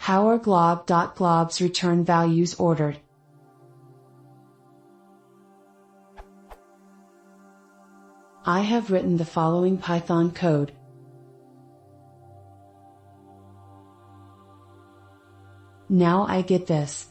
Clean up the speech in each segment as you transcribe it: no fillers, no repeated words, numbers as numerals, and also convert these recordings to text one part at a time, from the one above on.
How are glob.glob's return values ordered? I have written the following Python code. Now I get this.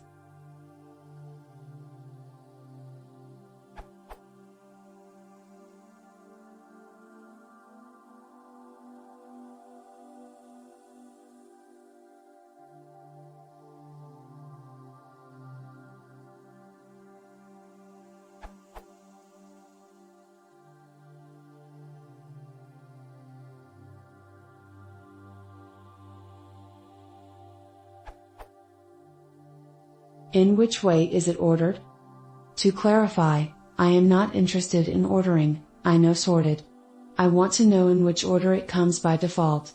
In which way is it ordered? To clarify, I am not interested in ordering, I know sorted. I want to know in which order it comes by default.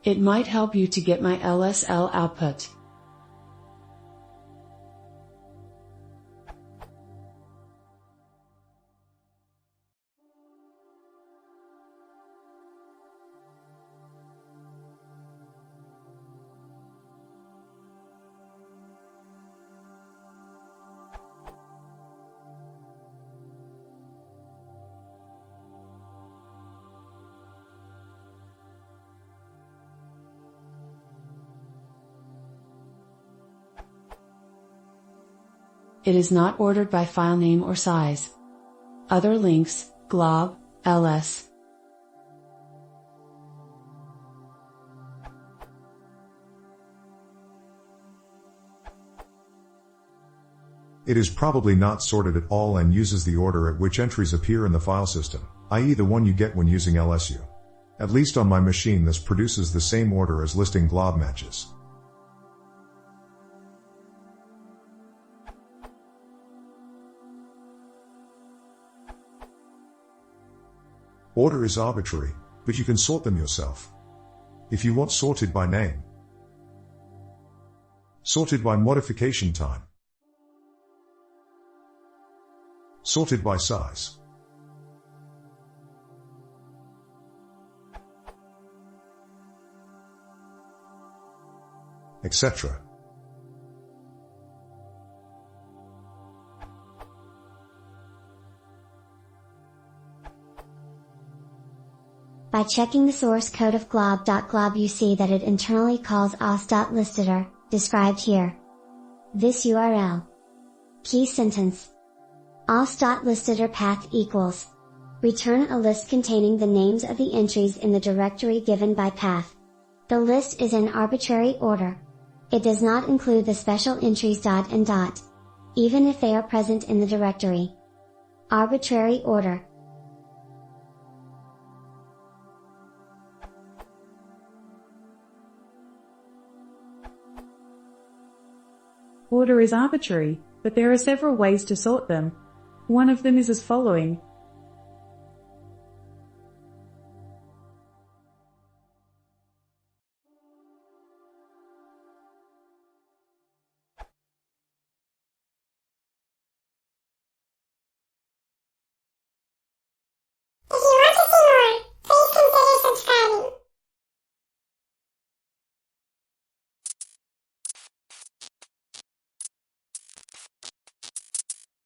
It might help you to get my LSL output. It is not ordered by file name or size. Other links, glob, ls. It is probably not sorted at all and uses the order at which entries appear in the file system, i.e. the one you get when using LSU. At least on my machine this produces the same order as listing glob matches. Order is arbitrary, but you can sort them yourself. If you want sorted by name, sorted by modification time, sorted by size, etc. By checking the source code of glob.glob you see that it internally calls os.listitor, described here. This URL. Key sentence. os.listitor path equals. Return a list containing the names of the entries in the directory given by path. The list is in arbitrary order. It does not include the special entries ... even if they are present in the directory. Arbitrary order. Order is arbitrary, but there are several ways to sort them. One of them is as following: